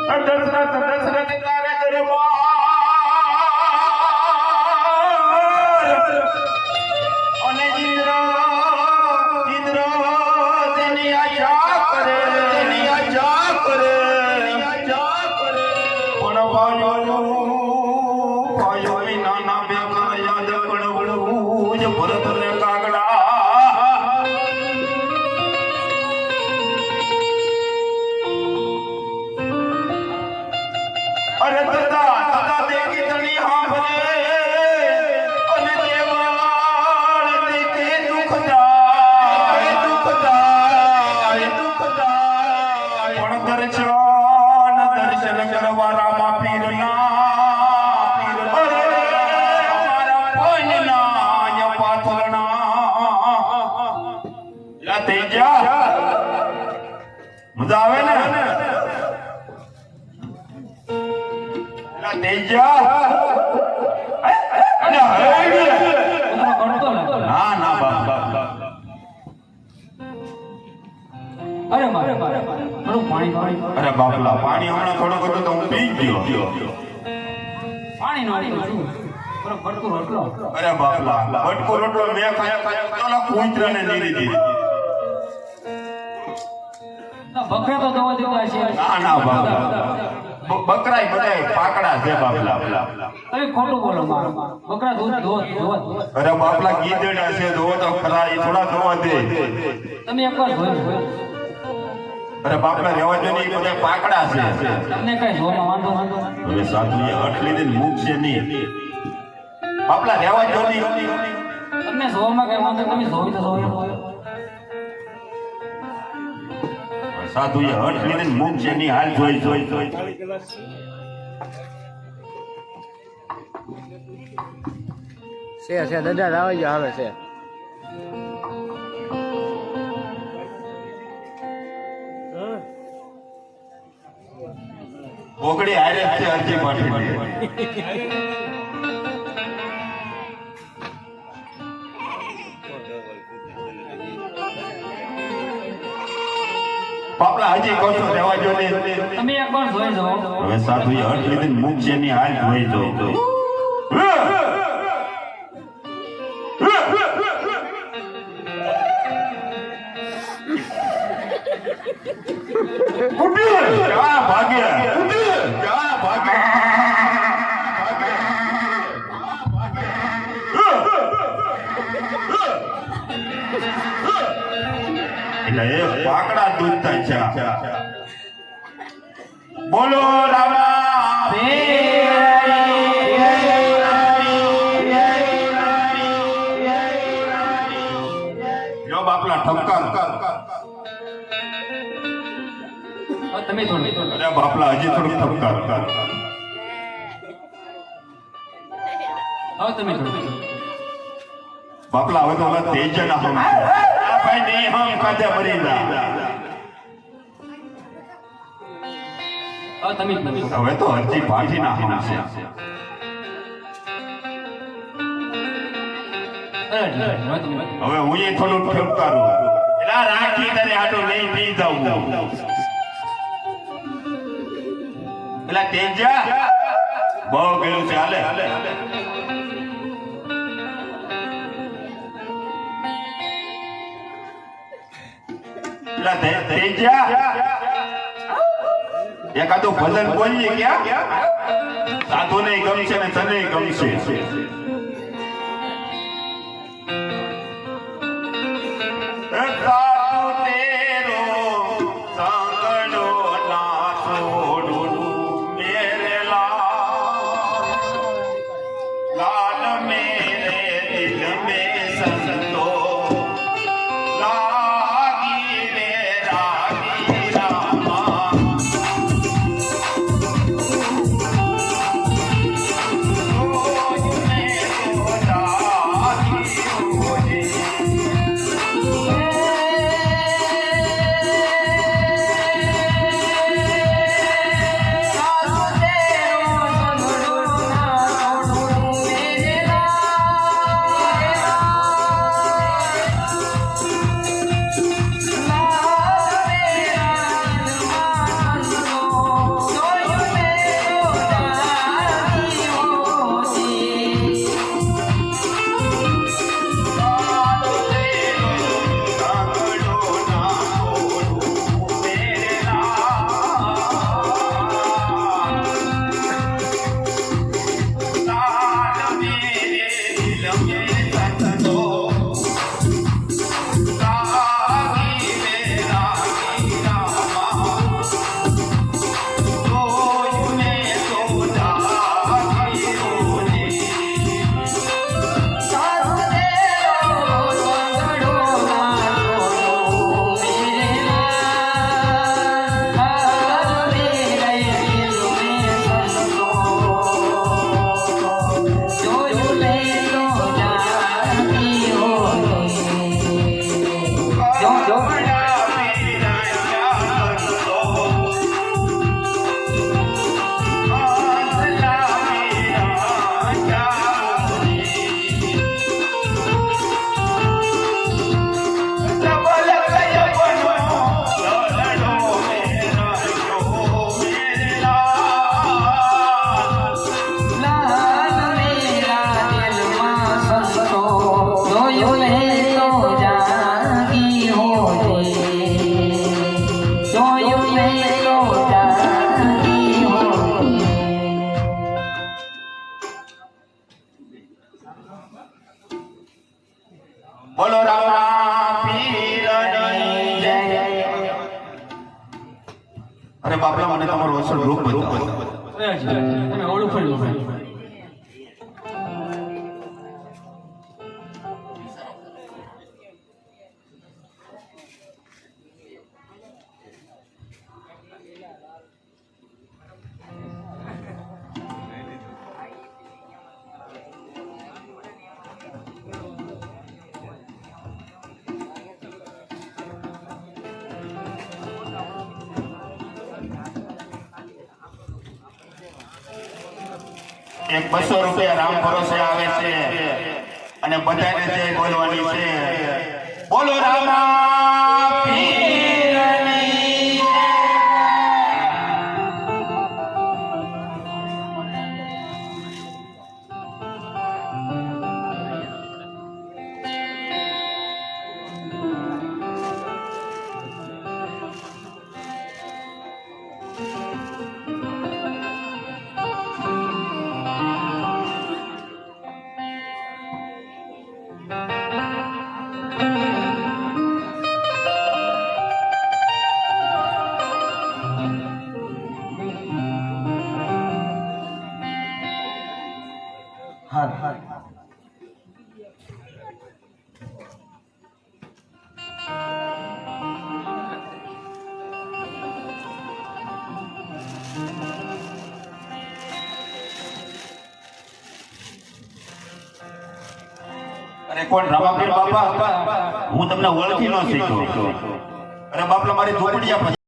દશરથ તારે દરબાર અને ઇન્દ્ર તેની આશા કરે પણ ભાઈઓ નાના ભેગા યાદ પડવું જ ભરત રે કાગડા અરે દાદા દેખી તણી હાંભળે અને દેવાળ દેખે દુઃખ જાય પણ દર્શન કરવા રામા પીરના અરે અમારા પંજના પાથરણા લા તેજા મજા આવે ને તેજા ના ના બાપ અરે મારે થોડું પાણી અરે બાપલા પાણી હમણાં થોડો બધો તો હું પી ગયો પાણી નો ભટકો રોટલો અરે બાપલા ભટકો રોટલો મેં ખાયા તો કૂતરાને નીરી દીધી બકરા તો દવા દેવા છે ના ના બાપલા બકરાય બધાય પાકડા છે બાપલા તમે ખોટું બોલો મારો બકરા દૂધ ધોવા અરે બાપલા ગીદડા છે ધોવા તો ખરા એ થોડા ધોવા દે તમે એકવાર જોઈ અરે બાપલા રહેવા દે ને એ બધા પાકડા છે તમને કઈ જોવામાં વાંધો હવે સાધુએ હઠ લીધે મૂકશે નહીં બાપલા રહેવા દો નહીં તમને જોવામાં કઈ વાંધો તમે જોઈ તો જોઈ સાધુએ હઠ લીધે મૂકશે નહીં હાલ જોઈ છે દાદા લાવી જાવ આવે છે ઓગળી હારે છે અરજી પાટી પાપલા હજી કહો છો રહેવા જો ને તમે એકવાર જોઈ જાઓ હવે સાધુએ હઠ લીધે મૂકશે નહીં હાલ જોઈ એટલે એ પાકડા દૂધતા છે બોલો રામા જો બાપલા ઠપકાર તમે થોડું અરે બાપલા હજી થોડું ઠપકાર હવે તમે થોડું બાપલા હવે તો તેજના હમ ભાઈ નહીં હમ કાજે મરી જા હવે તમે હવે તો હરજી ભાઠીના હમ છે હવે હું એ થોડું ઠપકારું એટલે રાખી તારે આટલું નહીં પી જાઉં એટલે તેજા બહુ ગયું છે હાલે તેજા એકાદું ભજન બોલીએ ક્યાં સાધુ ને ગમશે ને તને ગમશે તમારું અસલ રૂપ બતાવો. તમે ઓળું ફેરવું. એક 200 રૂપિયા રામ ભરોસે આવે છે અને બધાને જય બોલવાની છે. બોલો રામા પીરની જય. અરે કોણ રામાપીર બાપા? હું તમને ઓળખી ન શીખ્યો. અરે બાપલા મારી ઝોપડિયા